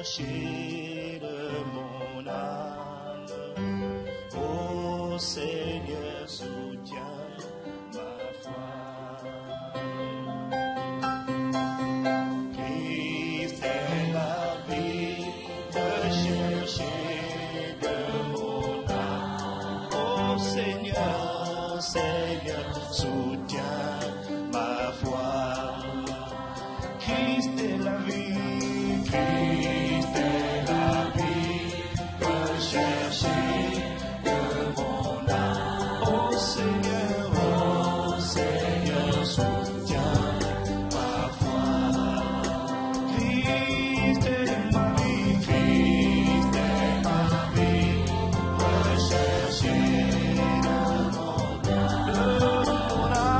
rechercher de mon âme. Ô Seigneur, soutiens ma foi. Christ est la vie, rechercher de mon âme. Ô Seigneur, Seigneur, soutiens ma foi. Christ est la vie, Christ est la vie, rechercher de mon âme. Oh Seigneur, soutiens ma foi. Christ est ma vie, Christ est ma vie, rechercher de mon âme.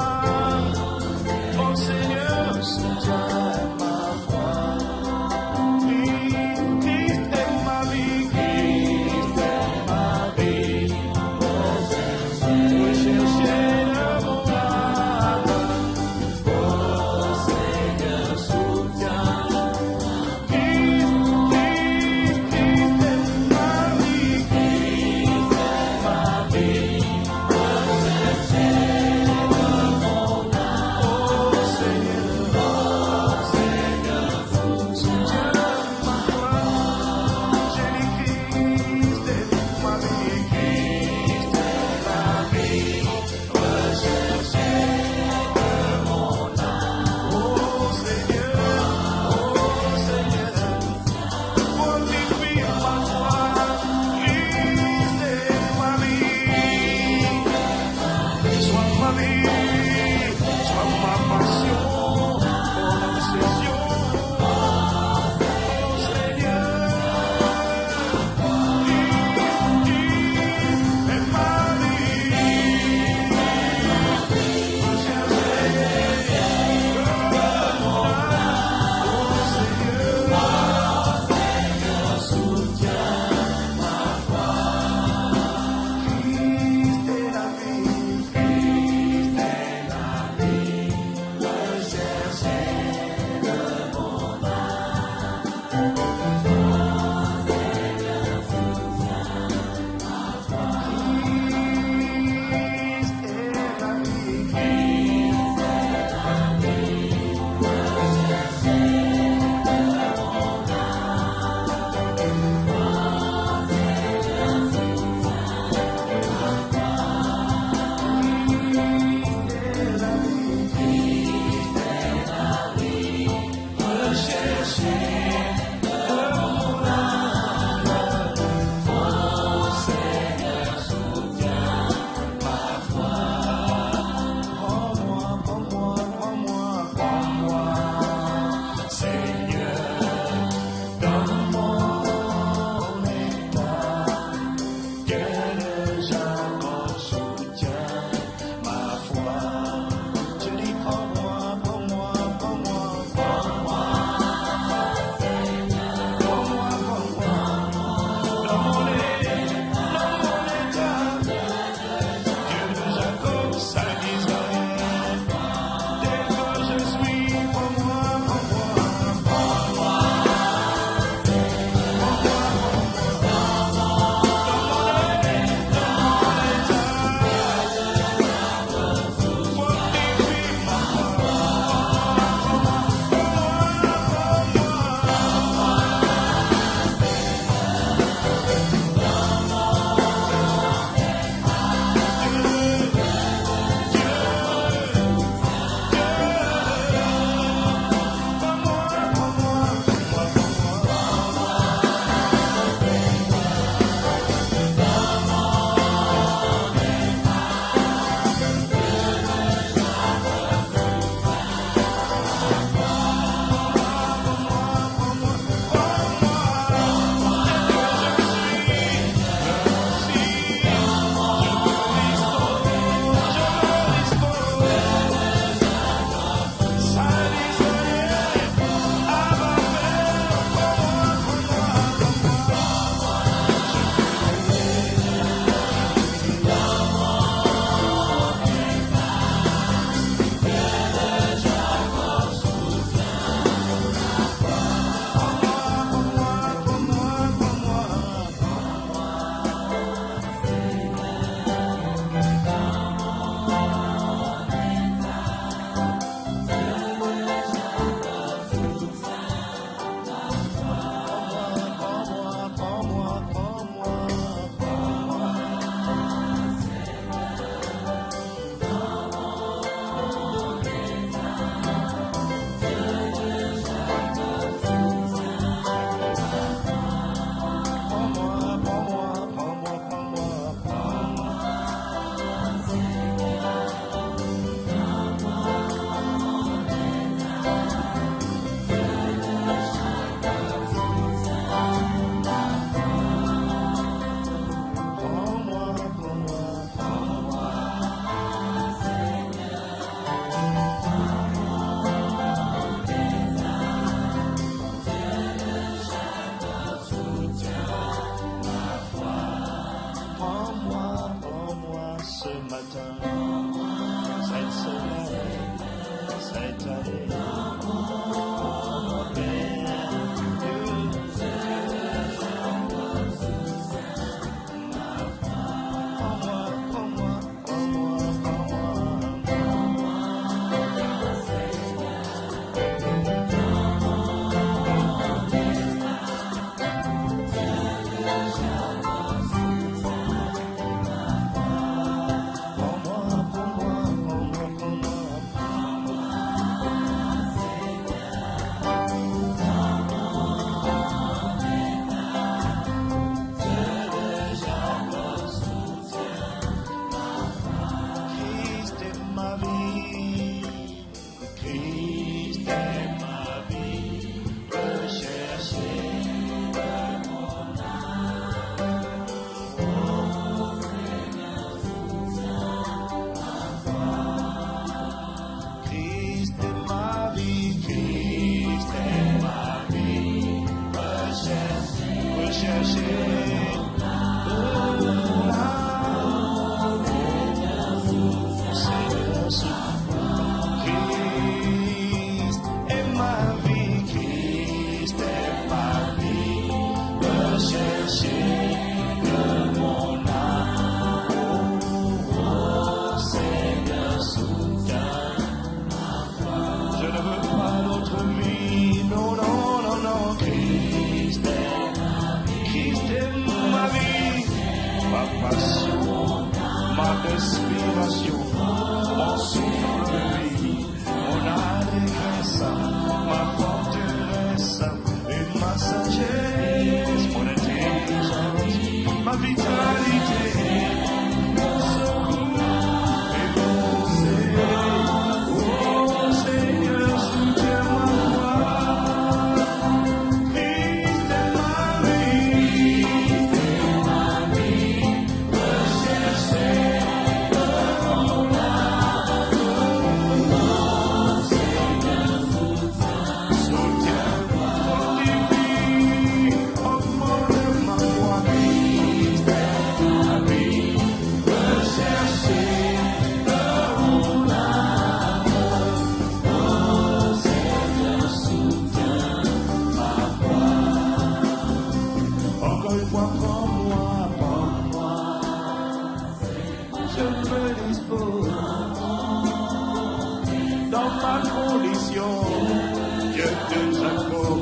Respiration, mon souffle de vie, mon allégresse, ma forteresse, une ma sagesse, mon intelligence, ma vitalité, mon secours et mon Seigneur. Oh Seigneur, soutiens ma foi, Christ est ma vie, recherchez.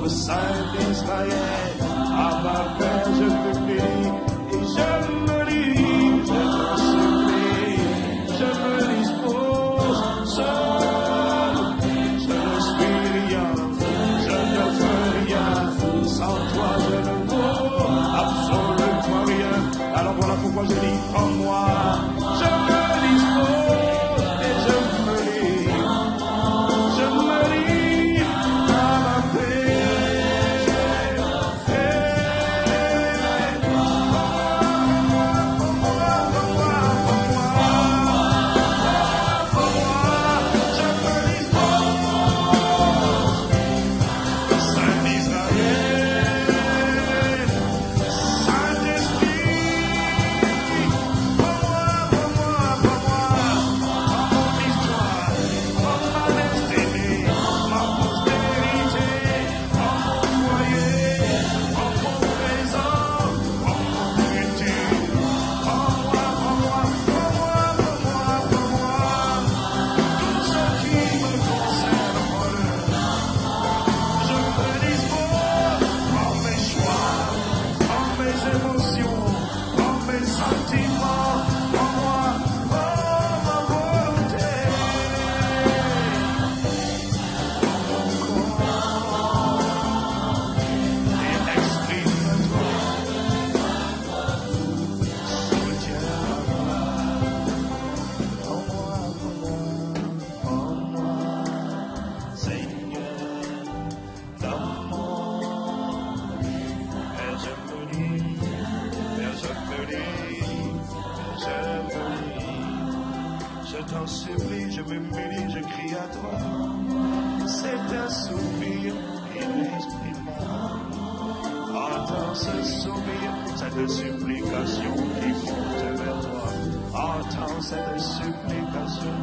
Saint d'Israël, à ma paix je me prie, et je me lis, je t'en supplie, je me dispose, seul, je ne suis rien, je ne veux rien, sans toi je ne vaux absolument rien. Alors voilà pourquoi je dis en moi, je me dispose, et je me lis, je me lis, à ma paix. Je t'en supplie, je m'humilie, je crie à toi. C'est un soupir inexprimable. Entends ce soupir, cette supplication qui monte vers toi. Entends cette supplication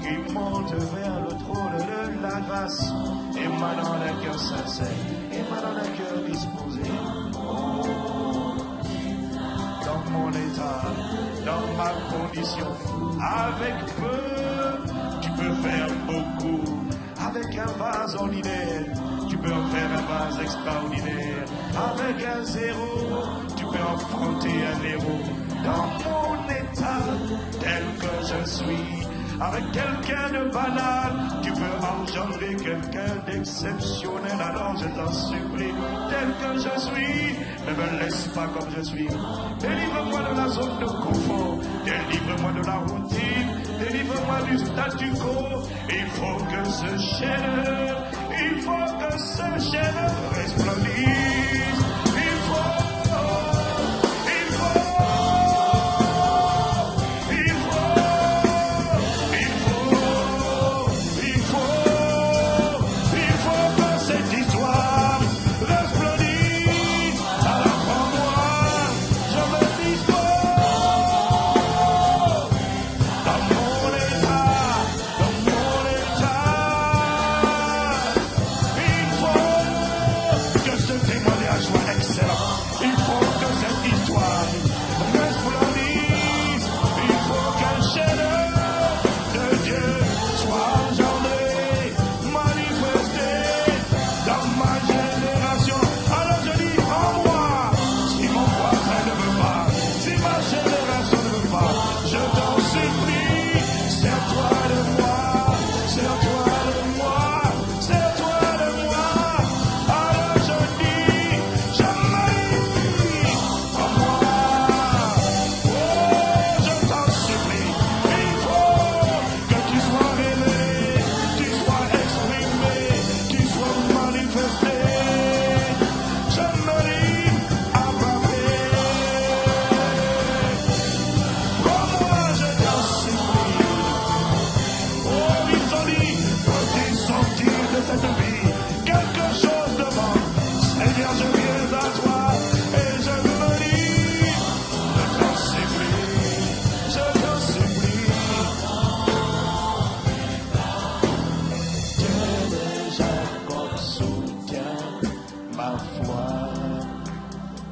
qui monte vers le trône de la grâce, émanant d'un cœur sincère, émanant d'un cœur disposé. Dans mon état, dans ma condition, avec peu, tu peux faire beaucoup. Avec un vase ordinaire, tu peux en faire un vase extraordinaire. Avec un zéro, tu peux affronter un héros. Dans mon état, tel que je suis, avec quelqu'un de banal, tu peux engendrer quelqu'un d'exceptionnel. Alors je t'en supplie, tel que je suis, ne me laisse pas comme je suis. Délivre-moi de la zone de confort, délivre-moi de la routine, délivre-moi du statu quo. Il faut que ce chaîne, il faut que ce chaîne resplendisse. Il faut que cette histoire resplendisse à la grande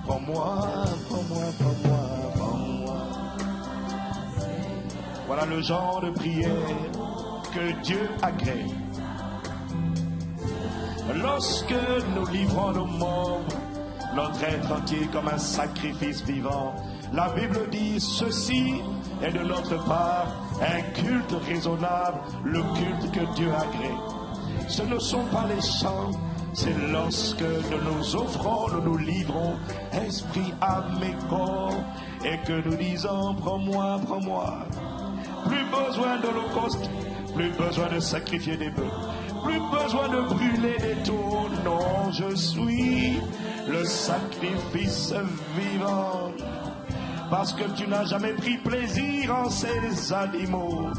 prends-moi, prends-moi, prends-moi, prends-moi. Voilà le genre de prière que Dieu agrée. Lorsque nous livrons nos membres, notre être entier comme un sacrifice vivant, la Bible dit ceci est de notre part un culte raisonnable, le culte que Dieu agrée. Ce ne sont pas les chants, c'est lorsque nous nous offrons, nous nous livrons, esprit, âme et corps, et que nous disons prends-moi, prends-moi. Plus besoin d'holocauste, plus besoin de sacrifier des bœufs, plus besoin de brûler des tours. Non, je suis le sacrifice vivant. Parce que tu n'as jamais pris plaisir en ces animaux.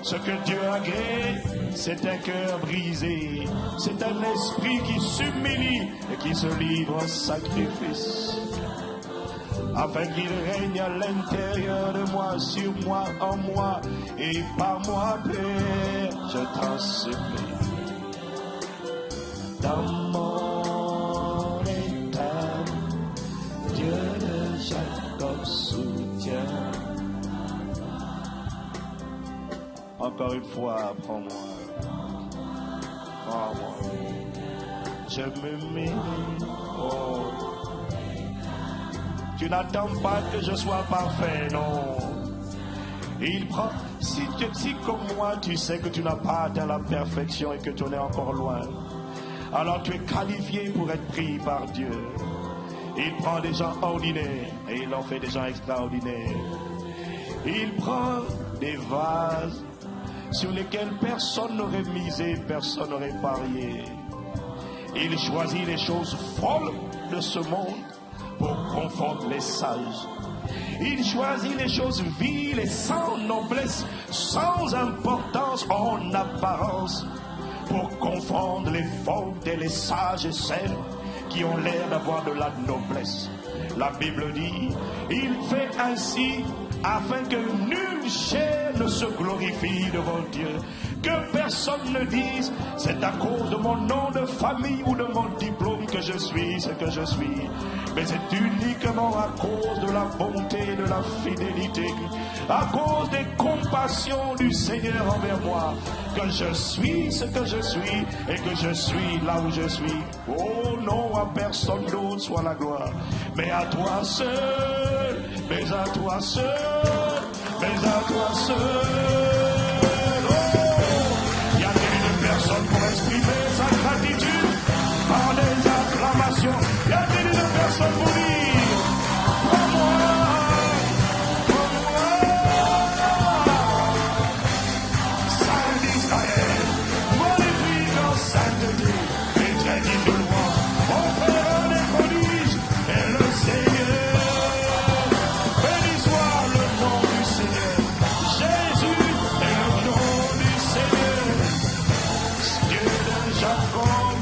Ce que Dieu agrée, c'est un cœur brisé. C'est un esprit qui s'humilie et qui se livre en sacrifice. Afin qu'il règne à l'intérieur de moi, sur moi, en moi et par moi, Père, je t'en supplie. Dans mon état, Dieu de Jacob soutient. Encore une fois, prends-moi, prends-moi. Je me mets, oh. Tu n'attends pas que je sois parfait, non. Il prend, si comme moi, tu sais que tu n'as pas atteint la perfection et que tu en es encore loin, alors tu es qualifié pour être pris par Dieu. Il prend des gens ordinaires et il en fait des gens extraordinaires. Il prend des vases sur lesquels personne n'aurait misé, personne n'aurait parié. Il choisit les choses folles de ce monde pour confondre les sages. Il choisit les choses viles et sans noblesse, sans importance en apparence, pour confondre les fortes et les sages et celles qui ont l'air d'avoir de la noblesse. La Bible dit, il fait ainsi afin que nulle chair ne se glorifie devant Dieu. Que personne ne dise, c'est à cause de mon nom de famille ou de mon diplôme que je suis ce que je suis. Mais c'est uniquement à cause de la bonté et de la fidélité, à cause des compassions du Seigneur envers moi, que je suis ce que je suis et que je suis là où je suis. Oh non, à personne d'autre soit la gloire, mais à toi seul, mais à toi seul, mais à toi seul. Oh, y a-t-il une personne pour exprimer sa gratitude par des acclamations? Y a-t-il une personne pour dire prends-moi, prends-moi, Saint d'Israël, magnifique en sainteté et très digne de louange, opérant des prodiges et le Seigneur. Béni soit le nom du Seigneur. Jésus est le nom du Seigneur. Dieu de Jacob,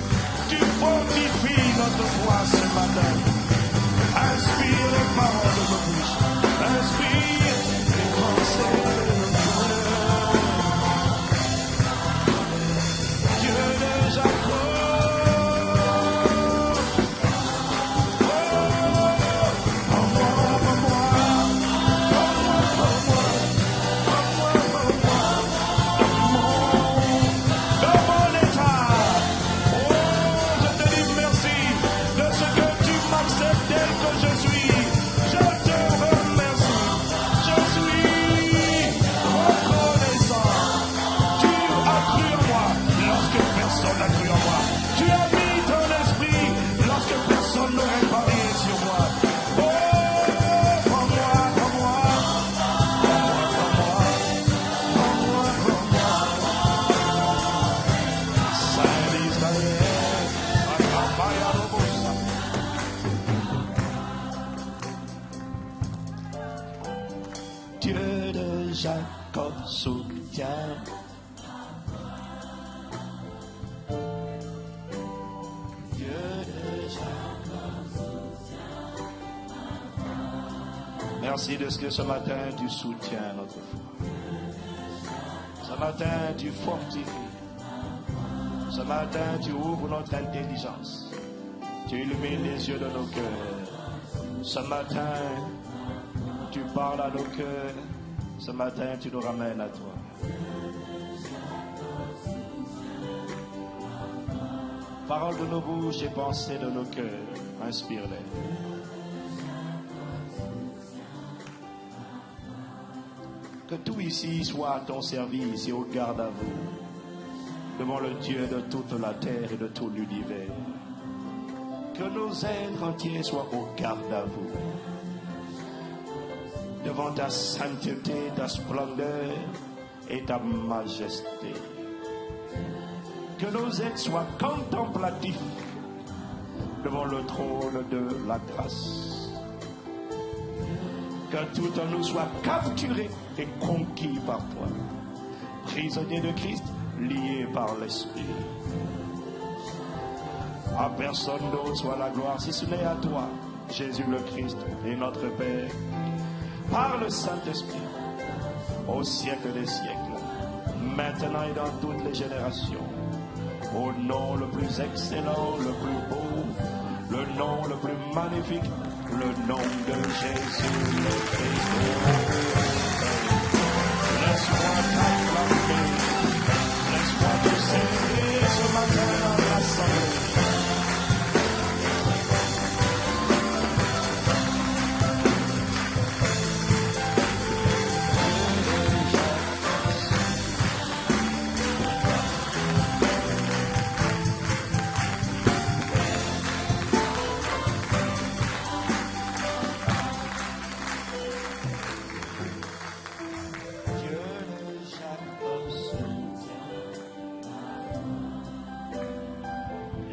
tu fortifies notre foi ce matin. Inspire les paroles de nos bouches. Inspire les pensées de nos cœurs. Dieu de Jacob. Dieu de Jacob soutient. Dieu de Jacob soutient. Merci de ce que ce matin tu soutiens notre foi. Ce matin tu fortifies. Ce matin tu ouvres notre intelligence. Tu illumines les yeux de nos cœurs. Ce matin, tu parles à nos cœurs. Ce matin, tu nous ramènes à toi. Paroles de nos bouches et pensées de nos cœurs, inspire-les. Que tout ici soit à ton service et au garde à vous, devant le Dieu de toute la terre et de tout l'univers. Que nos êtres entiers soient au garde à vous, devant ta sainteté, ta splendeur et ta majesté. Que nos êtres soient contemplatifs devant le trône de la grâce. Que tout en nous soit capturé et conquis par toi. Prisonniers de Christ, liés par l'Esprit. À personne d'autre soit la gloire si ce n'est à toi, Jésus le Christ et notre Père, par le Saint-Esprit, au siècle des siècles, maintenant et dans toutes les générations. Au nom le plus excellent, le plus beau, le nom le plus magnifique, le nom de Jésus le Christ. Laisse-moi t'acclamer.